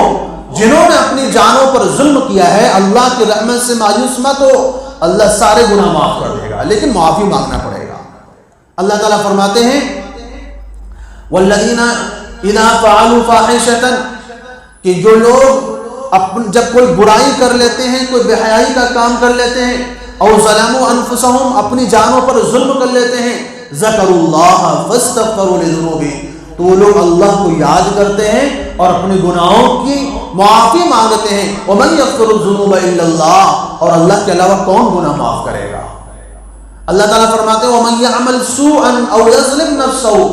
جنہوں نے اپنی جانوں پر ظلم کیا ہے، اللہ کی رحمت سے مایوس مت ہو، اللہ سارے گناہ معاف کر دے گا، لیکن معافی مانگنا پڑے گا۔ اللہ تعالیٰ فرماتے ہیں وَالَّذِينَ إِذَا فَعَلُوا فَاحِشَةً، کہ جو لوگ جب کوئی برائی کر لیتے ہیں، کوئی بے حیائی کا کام کر لیتے ہیں، او ظلموا انفسهم، اپنی جانوں پر ظلم کر لیتے ہیں، ذکروا اللہ فاستغفروا لذنوبهم، تو وہ لوگ اللہ کو یاد کرتے ہیں اور اپنے گناہوں کی معافی مانگتے ہیں۔ ومن یغفر الذنوب الا اللہ، اور اللہ کے علاوہ کون گناہ معاف کرے گا؟ اللہ تعالیٰ فرماتے ہیں ومن یعمل سوءا او یظلم نفسه،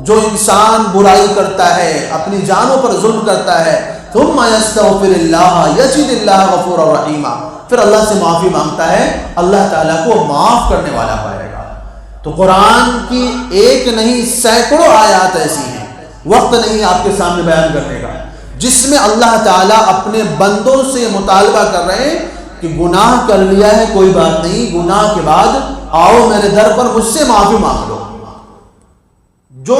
جو انسان برائی کرتا ہے، اپنی جانوں پر ظلم کرتا ہے، ثم یستغفر اللہ یجد اللہ غفورا رحیما، پھر اللہ سے معافی مانگتا ہے، اللہ تعالیٰ کو معاف کرنے والا پائے گا۔ تو قرآن کی ایک نہیں سینکڑوں آیات ایسی ہیں، وقت نہیں آپ کے سامنے بیان کرنے کا، جس میں اللہ تعالیٰ اپنے بندوں سے مطالبہ کر رہے ہیں کہ گناہ کر لیا ہے کوئی بات نہیں، گناہ کے بعد آؤ میرے در پر مجھ سے معافی مانگ لو۔ جو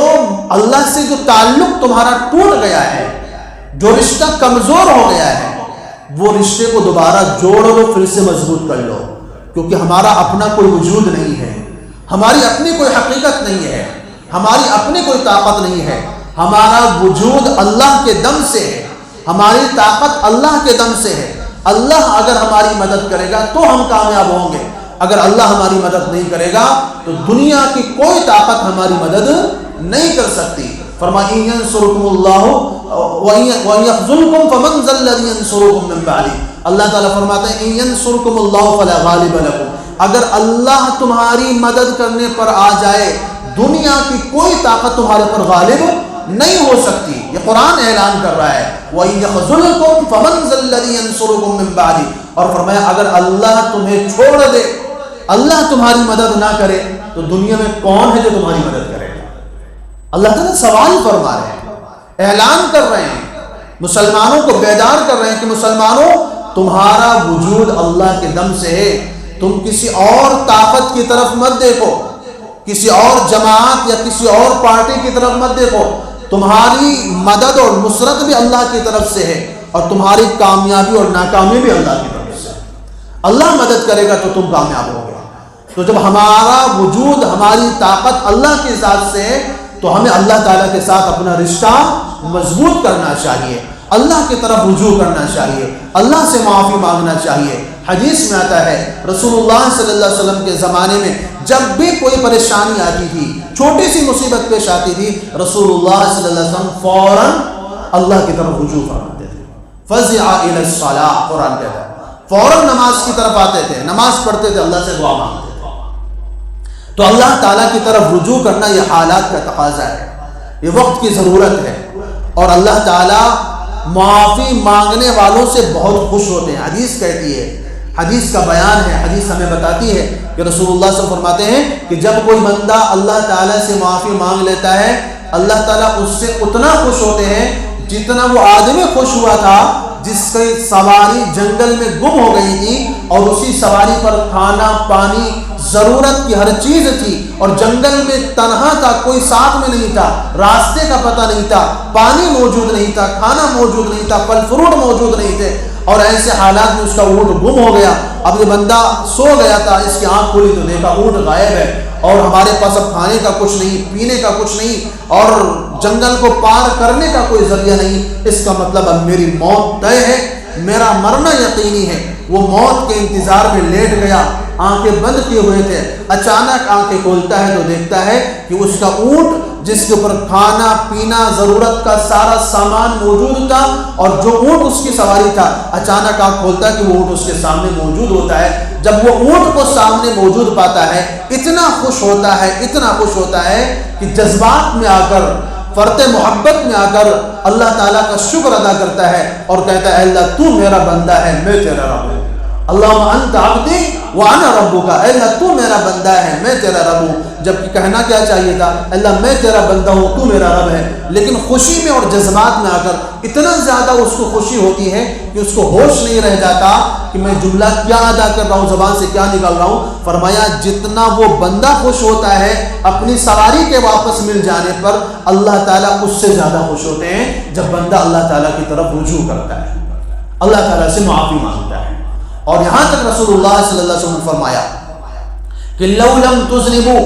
اللہ سے جو تعلق تمہارا ٹوٹ گیا ہے، جو رشتہ کمزور ہو گیا ہے، وہ رشتے کو دوبارہ جوڑ لو، پھر سے مضبوط کر لو، کیونکہ ہمارا اپنا کوئی وجود نہیں ہے، ہماری اپنی کوئی حقیقت نہیں ہے، ہماری اپنی کوئی طاقت نہیں ہے، ہمارا وجود اللہ کے دم سے ہے، ہماری طاقت اللہ کے دم سے ہے۔ اللہ اگر ہماری مدد کرے گا تو ہم کامیاب ہوں گے، اگر اللہ ہماری مدد نہیں کرے گا تو دنیا کی کوئی طاقت ہماری مدد نہیں کر سکتی۔ فرمایا ینصرکم اللہ وَيَخْذُلْكُمْ فَمَنْ ذَا الَّذِي يَنصُرُكُمْ مِنْ بَعْدِهِ، اللہ تعالیٰ فرماتے ہیں ینصرکم اللہ فلا غالب لکم، اگر اللہ تمہاری مدد کرنے پر آ جائے دنیا کی کوئی طاقت تمہارے پر غالب نہیں ہو سکتی۔ یہ قرآن اعلان کر رہا ہے وَيَخْذُلْكُمْ فَمَنْ ذَا الَّذِي يَنصُرُكُمْ مِنْ بَعْدِهِ، اور فرمایا اگر اللہ تمہیں چھوڑ دے، اللہ تمہاری مدد نہ کرے تو دنیا میں کون ہے جو تمہاری مدد کرے گا؟ اللہ تعالیٰ سوال فرما رہے ہیں، اعلان کر رہے ہیں، مسلمانوں کو بیدار کر رہے ہیں کہ مسلمانوں تمہارا وجود اللہ کے دم سے ہے، تم کسی اور طاقت کی طرف مت دیکھو، کسی اور جماعت یا کسی اور پارٹی کی طرف مت دیکھو، تمہاری مدد اور نصرت بھی اللہ کی طرف سے ہے اور تمہاری کامیابی اور ناکامی بھی اللہ کی طرف سے ہے۔ اللہ مدد کرے گا تو تم کامیاب ہوگے۔ تو جب ہمارا وجود، ہماری طاقت اللہ کی ذات سے ہے تو ہمیں اللہ تعالیٰ کے ساتھ اپنا رشتہ مضبوط کرنا چاہیے، اللہ کی طرف رجوع کرنا چاہیے، اللہ سے معافی مانگنا چاہیے۔ حدیث میں آتا ہے رسول اللہ صلی اللہ علیہ وسلم کے زمانے میں جب بھی کوئی پریشانی آتی تھی، چھوٹی سی مصیبت پیش آتی تھی، رسول اللہ صلی اللہ علیہ وسلم فوراً اللہ کی طرف رجوع فرماتے تھے۔ فزع الی الصلاۃ، قرآن کہتا ہے فوراً نماز کی طرف آتے تھے، نماز پڑھتے تھے، اللہ سے دعا مانگتے تھے۔ تو اللہ تعالیٰ کی طرف رجوع کرنا یہ حالات کا تقاضا ہے، یہ وقت کی ضرورت ہے، اور اللہ تعالیٰ معافی مانگنے والوں سے بہت خوش ہوتے ہیں۔ حدیث کہتی ہے، حدیث کا بیان ہے، حدیث ہمیں بتاتی ہے کہ رسول اللہ صلی اللہ علیہ وسلم فرماتے ہیں کہ جب کوئی بندہ اللہ تعالیٰ سے معافی مانگ لیتا ہے، اللہ تعالیٰ اس سے اتنا خوش ہوتے ہیں جتنا وہ آدمی خوش ہوا تھا جس کی سواری جنگل میں گم ہو گئی تھی اور اسی سواری پر کھانا پانی ضرورت کی ہر چیز تھی اور جنگل میں تنہا تھا، کوئی ساتھ میں نہیں تھا، راستے کا پتہ نہیں تھا، پانی موجود نہیں تھا، کھانا موجود نہیں تھا، پھل فروٹ موجود نہیں تھے، اور ایسے حالات میں اس کا اونٹ گم ہو گیا۔ اب یہ بندہ سو گیا تھا، اس کی آنکھ کھلی تو دیکھا اونٹ غائب ہے اور ہمارے پاس اب کھانے کا کچھ نہیں، پینے کا کچھ نہیں اور جنگل کو پار کرنے کا کوئی ذریعہ نہیں، اس کا مطلب اب میری موت طے ہے، میرا مرنا یقینی ہے۔ وہ موت کے انتظار میں لیٹ گیا، آنکھیں بند کیے ہوئے تھے، اچانک آنکھیں کھولتا ہے تو دیکھتا ہے کہ اس کا اونٹ جس کے اوپر کھانا پینا ضرورت کا سارا سامان موجود تھا اور جو اونٹ اس کی سواری تھا، اچانک آنکھ کھولتا ہے کہ وہ اونٹ اس کے سامنے موجود ہوتا ہے۔ جب وہ اونٹ کو سامنے موجود پاتا ہے اتنا خوش ہوتا ہے، اتنا خوش ہوتا ہے کہ جذبات میں آ کر، فرط محبت میں آ کر اللہ تعالیٰ کا شکر ادا کرتا ہے اور کہتا ہے اللہ تو میرا بندہ ہے، میں تیرا رب ہوں، اللہم انت عبدی وانا ربک، اے اللہ تو میرا بندہ ہے، میں تیرا رب ہوں۔ جبکہ کہنا کیا چاہیے تھا، اللہ میں تیرا بندہ ہوں، تو میرا رب ہے، لیکن خوشی میں اور جذبات میں آ کر اتنا زیادہ اس کو خوشی ہوتی ہے کہ اس کو ہوش نہیں رہ جاتا کہ میں جملہ کیا ادا کر رہا ہوں، زبان سے کیا نکال رہا ہوں۔ فرمایا جتنا وہ بندہ خوش ہوتا ہے اپنی سواری کے واپس مل جانے پر، اللہ تعالیٰ اس سے زیادہ خوش ہوتے ہیں جب بندہ اللہ تعالیٰ کی طرف رجوع کرتا ہے، اللہ تعالیٰ سے معافی مانگتا ہے۔ اور یہاں تک رسول اللہ صلی اللہ علیہ وسلم نے فرمایا کہ لو لم تذنبوا،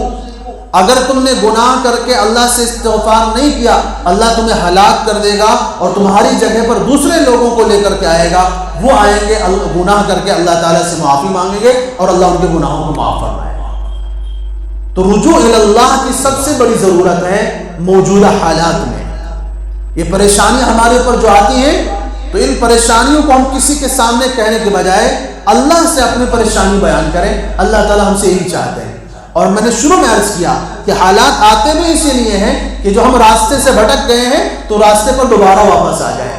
اگر تم نے گناہ کر کے اللہ سے استغفار نہیں کیا، اللہ تمہیں ہلاک کر دے گا اور تمہاری جگہ پر دوسرے لوگوں کو لے کر کے آئے گا، وہ آئیں گے گناہ کر کے اللہ تعالیٰ سے معافی مانگیں گے اور اللہ ان کے گناہوں کو معاف فرمائے گا۔ تو رجوع الی اللہ کی سب سے بڑی ضرورت ہے موجودہ حالات میں۔ یہ پریشانی ہمارے اوپر جو آتی ہیں تو ان پریشانیوں کو ہم کسی کے سامنے کہنے کے بجائے اللہ سے اپنی پریشانی بیان کریں، اللہ تعالیٰ ہم سے یہی چاہتے ہیں۔ اور میں نے شروع میں عرض کیا کہ حالات آتے بھی اسی لیے ہیں کہ جو ہم راستے سے بھٹک گئے ہیں تو راستے پر دوبارہ واپس آ جائیں،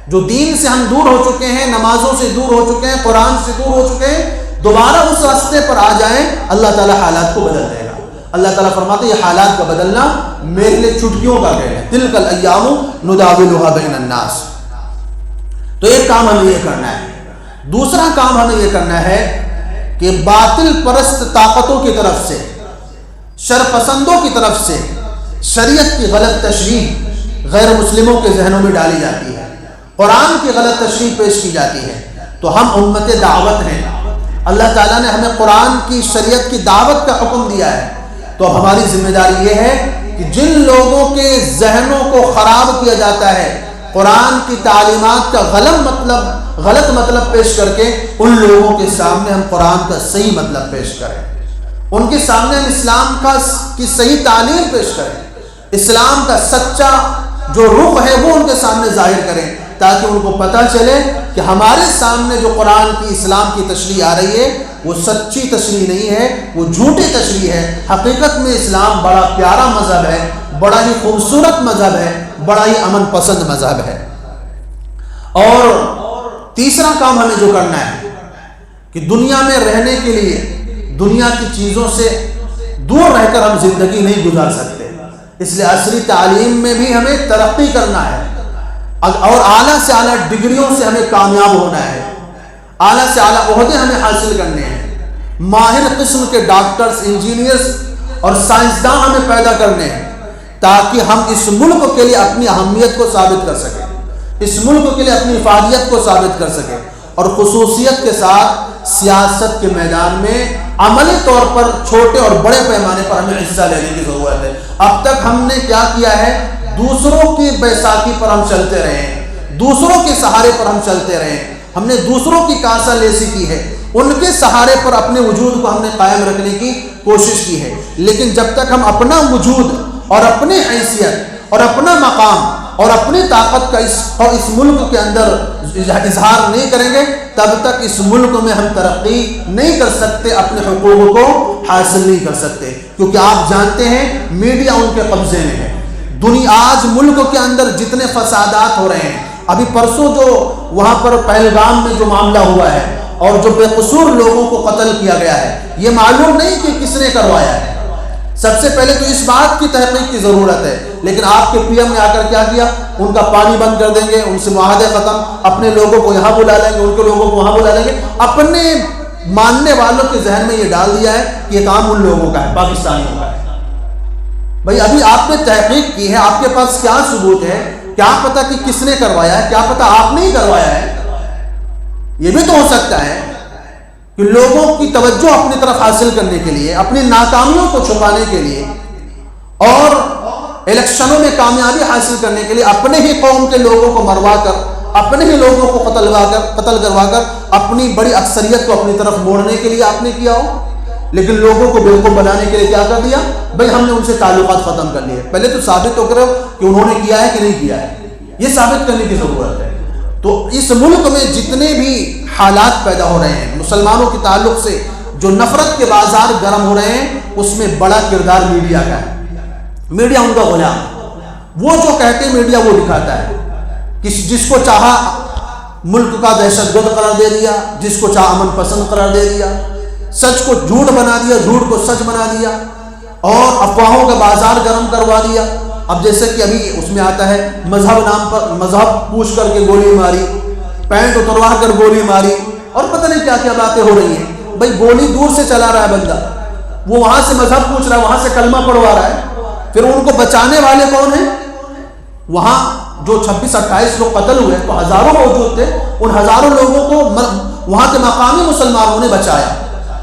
جو دین سے ہم دور ہو چکے ہیں، نمازوں سے دور ہو چکے ہیں، قرآن سے دور ہو چکے ہیں، دوبارہ اس راستے پر آ جائیں، اللہ تعالیٰ حالات کو بدل دے گا۔ اللہ تعالیٰ فرماتے ہیں یہ حالات کا بدلنا میرے لیے چھٹکیوں کا کھیل ہے، تلک الایام نداولها بین الناس۔ تو ایک کام ہمیں یہ کرنا ہے۔ دوسرا کام ہمیں یہ کرنا ہے کہ باطل پرست طاقتوں کی طرف سے، شر پسندوں کی طرف سے شریعت کی غلط تشریح غیر مسلموں کے ذہنوں میں ڈالی جاتی ہے، قرآن کی غلط تشریح پیش کی جاتی ہے۔ تو ہم امت دعوت ہیں، اللہ تعالیٰ نے ہمیں قرآن کی شریعت کی دعوت کا حکم دیا ہے، تو اب ہماری ذمہ داری یہ ہے کہ جن لوگوں کے ذہنوں کو خراب کیا جاتا ہے قرآن کی تعلیمات کا غلط مطلب پیش کر کے، ان لوگوں کے سامنے ہم قرآن کا صحیح مطلب پیش کریں، ان کے سامنے ہم اسلام کی صحیح تعلیم پیش کریں، اسلام کا سچا جو رخ ہے وہ ان کے سامنے ظاہر کریں، تاکہ ان کو پتہ چلے کہ ہمارے سامنے جو قرآن کی اسلام کی تشریح آ رہی ہے وہ سچی تشریح نہیں ہے، وہ جھوٹی تشریح ہے۔ حقیقت میں اسلام بڑا پیارا مذہب ہے، بڑا ہی خوبصورت مذہب ہے، بڑا ہی امن پسند مذہب ہے۔ اور تیسرا کام ہمیں جو کرنا ہے کہ دنیا میں رہنے کے لیے دنیا کی چیزوں سے دور رہ کر ہم زندگی نہیں گزار سکتے، اس لیے عصری تعلیم میں بھی ہمیں ترقی کرنا ہے اور اعلیٰ سے اعلیٰ ڈگریوں سے ہمیں کامیاب ہونا ہے، اعلیٰ سے اعلیٰ عہدے ہمیں حاصل کرنے ہیں، ماہر قسم کے ڈاکٹرز، انجینئرز اور سائنسداں ہمیں پیدا کرنے ہیں، تاکہ ہم اس ملک کے لیے اپنی اہمیت کو ثابت کر سکیں، اس ملک کے لیے اپنی افادیت کو ثابت کر سکیں، اور خصوصیت کے ساتھ سیاست کے میدان میں عملی طور پر چھوٹے اور بڑے پیمانے پر ہمیں حصہ لینے کی ضرورت ہے۔ اب تک ہم نے کیا کیا ہے؟ دوسروں کی بیساکھی پر ہم چلتے رہے ہیں، دوسروں کے سہارے پر ہم چلتے رہے ہیں، ہم نے دوسروں کی کاسہ لیسی کی ہے، ان کے سہارے پر اپنے وجود کو ہم نے قائم رکھنے کی کوشش کی ہے۔ لیکن جب تک ہم اپنا وجود اور اپنی حیثیت اور اپنا مقام اور اپنی طاقت کا اس ملک کے اندر اظہار نہیں کریں گے، تب تک اس ملک میں ہم ترقی نہیں کر سکتے، اپنے حقوق کو حاصل نہیں کر سکتے، کیونکہ آپ جانتے ہیں میڈیا ان کے قبضے میں ہے۔ دنیا آج ملک کے اندر جتنے فسادات ہو رہے ہیں، ابھی پرسوں جو وہاں پر پہلگام میں جو معاملہ ہوا ہے اور جو بے قصور لوگوں کو قتل کیا گیا ہے، یہ معلوم نہیں کہ کس نے کروایا ہے۔ سب سے پہلے تو اس بات کی تحقیق کی ضرورت ہے، لیکن آپ کے پی ایم نے آ کر کیا کیا؟ ان کا پانی بند کر دیں گے، ان سے معاہدے ختم، اپنے لوگوں کو یہاں بلا لیں گے، ان کے لوگوں کو وہاں بلا لیں گے۔ اپنے ماننے والوں کے ذہن میں یہ ڈال دیا ہے کہ یہ کام ان لوگوں کا ہے، پاکستانیوں کا ہے۔ بھائی ابھی آپ نے تحقیق کی ہے، آپ کے پاس کیا ثبوت ہے؟ کیا پتہ کہ کس نے کروایا ہے، کیا پتہ آپ نے ہی کروایا ہے۔ یہ بھی تو ہو سکتا ہے کہ لوگوں کی توجہ اپنی طرف حاصل کرنے کے لیے، اپنی ناکامیوں کو چھپانے کے لیے اور الیکشنوں میں کامیابی حاصل کرنے کے لیے اپنے ہی قوم کے لوگوں کو مروا کر، اپنے ہی لوگوں کو قتل کروا کر اپنی بڑی اکثریت کو اپنی طرف موڑنے کے لیے آپ نے کیا ہو، لیکن لوگوں کو بالکل بنانے کے لیے کیا کر دیا؟ بھائی ہم نے ان سے تعلقات ختم کر لیے۔ پہلے تو ثابت تو کرو کہ انہوں نے کیا ہے کہ نہیں کیا ہے، یہ ثابت کرنے کی ضرورت ہے۔ تو اس ملک میں جتنے بھی حالات پیدا ہو رہے ہیں مسلمانوں کے تعلق سے، جو نفرت کے بازار گرم ہو رہے ہیں، اس میں بڑا کردار میڈیا کا ہے۔ میڈیا ان کا غلام، وہ جو کہتے ہیں میڈیا وہ دکھاتا ہے، جس کو چاہا ملک کا دہشت گرد قرار دے دیا، جس کو چاہا امن پسند قرار دے دیا، سچ کو جھوٹ بنا دیا، جھوٹ کو سچ بنا دیا، اور افواہوں کا بازار گرم کروا دیا۔ اب جیسے کہ ابھی اس میں آتا ہے مذہب نام پر، مذہب پوچھ کر کے گولی ماری، پینٹ اتروا کر گولی ماری، اور پتہ نہیں کیا کیا باتیں ہو رہی ہیں۔ بھائی گولی دور سے چلا رہا ہے بندہ، وہ وہاں سے مذہب پوچھ رہا ہے، وہاں سے کلمہ پڑھوا رہا ہے، پھر ان کو بچانے والے کون ہیں؟ وہاں جو 26-28 لوگ قتل ہوئے تو ہزاروں موجود تھے، ان ہزاروں لوگوں کو وہاں کے مقامی مسلمانوں نے بچایا،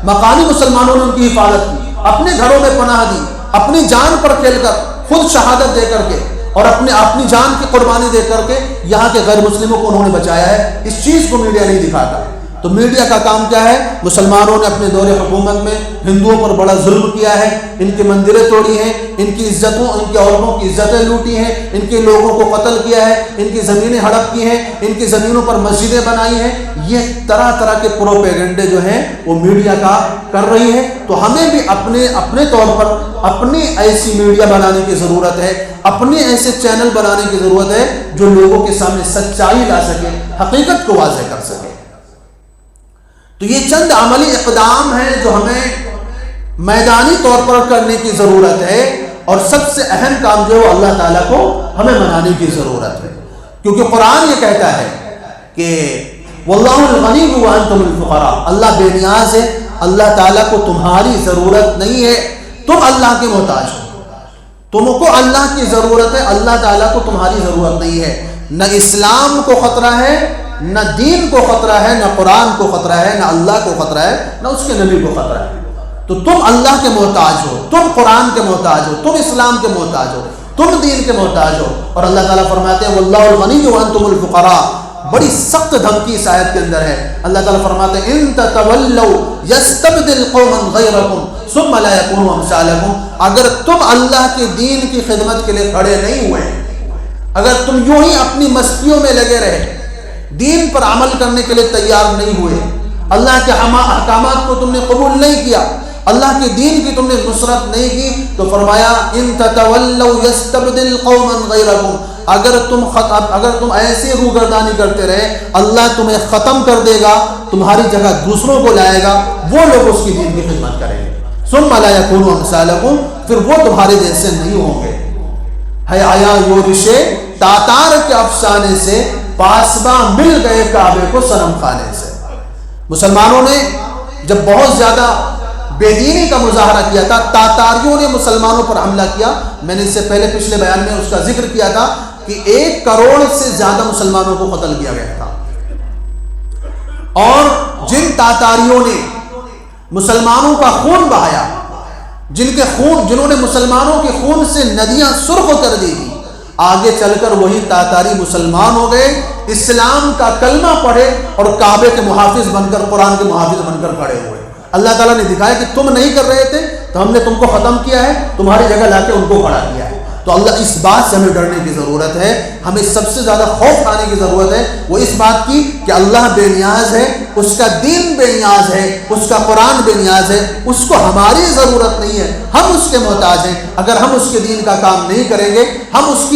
مقامی مسلمانوں نے ان کی حفاظت کی، اپنے گھروں میں پناہ دی، اپنی جان پر کھیل کر، خود شہادت دے کر کے اور اپنی جان کی قربانی دے کر کے یہاں کے غیر مسلموں کو انہوں نے بچایا ہے۔ اس چیز کو میڈیا نہیں دکھاتا۔ تو میڈیا کا کام کیا ہے؟ مسلمانوں نے اپنے دور حکومت میں ہندوؤں پر بڑا ظلم کیا ہے، ان کی مندریں توڑی ہیں، ان کی عزتوں، ان کی عورتوں کی عزتیں لوٹی ہیں، ان کے لوگوں کو قتل کیا ہے، ان کی زمینیں ہڑپ کی ہیں، ان کی زمینوں پر مسجدیں بنائی ہیں۔ یہ طرح طرح کے پروپیگنڈے جو ہیں وہ میڈیا کا کر رہی ہے۔ تو ہمیں بھی اپنے طور پر اپنی ایسی میڈیا بنانے کی ضرورت ہے، اپنے ایسے چینل بنانے کی ضرورت ہے جو لوگوں کے سامنے سچائی لا سکے، حقیقت کو واضح کر سکے۔ تو یہ چند عملی اقدام ہیں جو ہمیں میدانی طور پر کرنے کی ضرورت ہے، اور سب سے اہم کام جو ہے اللہ تعالیٰ کو ہمیں منانے کی ضرورت ہے، کیونکہ قرآن یہ کہتا ہے کہ واللہ الغنی وانتم الفقراء، اللہ بے نیاز ہے، اللہ تعالیٰ کو تمہاری ضرورت نہیں ہے، تم اللہ کے محتاج ہو، تم کو اللہ کی ضرورت ہے، اللہ تعالیٰ کو تمہاری ضرورت نہیں ہے۔ نہ اسلام کو خطرہ ہے، نہ دین کو خطرہ ہے، نہ قرآن کو خطرہ ہے، نہ اللہ کو خطرہ ہے، نہ اس کے نبی کو خطرہ ہے۔ تو تم اللہ کے محتاج ہو، تم قرآن کے محتاج ہو، تم اسلام کے محتاج ہو، تم دین کے محتاج ہو۔ اور اللہ تعالیٰ فرماتے ہیں واللہ الغنی وانتم الفقراء، بڑی سخت دھمکی اس آیت کے اندر ہے۔ اللہ تعالیٰ فرماتے ہیں ان تتولوا یستبدل قوما غیرکم ثم لا یکونوا امثالکم، اگر تم اللہ کے دین کی خدمت کے لیے کھڑے نہیں ہوئے، اگر تم یوں ہی اپنی مستیوں میں لگے رہے، دین پر عمل کرنے کے لیے تیار نہیں ہوئے، اللہ کے احکامات کو تم نے قبول نہیں کیا، اللہ کے دین کی تم نے نصرت نہیں کی، تو فرمایا ان تتولوا یستبدل قوما غیرکم، اگر تم ایسے روگردانی کرتے رہے، اللہ تمہیں ختم کر دے گا، تمہاری جگہ دوسروں کو لائے گا، وہ لوگ اس کی دین کی خدمت کریں گے، ثم لا یکونوا امثالکم، پھر وہ تمہارے جیسے نہیں ہوں گے۔ ہے آیا یورشے تاتار کے افسانے سے، پاسباں مل گئے کعبے کو صنم خانے سے۔ مسلمانوں نے جب بہت زیادہ بے دینی کا مظاہرہ کیا تھا، تاتاریوں نے مسلمانوں پر حملہ کیا۔ میں نے اس سے پہلے پچھلے بیان میں اس کا ذکر کیا تھا کہ 1 کروڑ سے زیادہ مسلمانوں کو قتل کیا گیا تھا، اور جن تاتاریوں نے مسلمانوں کا خون بہایا، جنہوں نے مسلمانوں کے خون سے ندیاں سرخ کر دی تھی، آگے چل کر وہی تاتاری مسلمان ہو گئے، اسلام کا کلمہ پڑھے اور کعبے کے محافظ بن کر، قرآن کے محافظ بن کر کھڑے ہوئے۔ اللہ تعالیٰ نے دکھایا کہ تم نہیں کر رہے تھے تو ہم نے تم کو ختم کیا ہے، تمہاری جگہ لا کے ان کو کھڑا کیا ہے۔ تو اللہ، اس بات سے ہمیں ڈرنے کی ضرورت ہے، ہمیں سب سے زیادہ خوف کھانے کی ضرورت ہے وہ اس بات کی کہ اللہ بے نیاز ہے، اس کا دین بے نیاز ہے، اس کا قرآن بے نیاز ہے، اس کو ہماری ضرورت نہیں ہے، ہم اس کے محتاج ہیں۔ اگر ہم اس کے دین کا کام نہیں کریں گے، ہم اس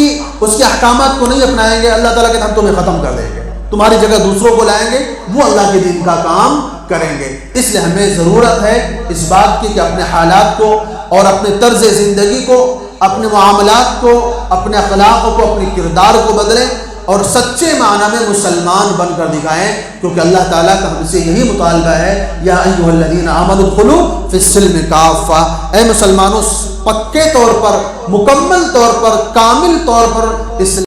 کے احکامات کو نہیں اپنائیں گے، اللہ تعالیٰ کہتے ہیں ہم تمہیں ختم کر دیں گے، تمہاری جگہ دوسروں کو لائیں گے، وہ اللہ کے دین کا کام کریں گے۔ اس لیے ہمیں ضرورت ہے اس بات کی کہ اپنے حالات کو اور اپنے طرز زندگی کو، اپنے معاملات کو، اپنے اخلاق کو، اپنے کردار کو بدلیں اور سچے معنی میں مسلمان بن کر دکھائیں، کیونکہ اللہ تعالیٰ کا ہم سے یہی مطالبہ ہے، یا ایھا الذین آمنوا ادخلوا فی السلم کافہ، اے مسلمانوں پکے طور پر، مکمل طور پر، کامل طور پر اس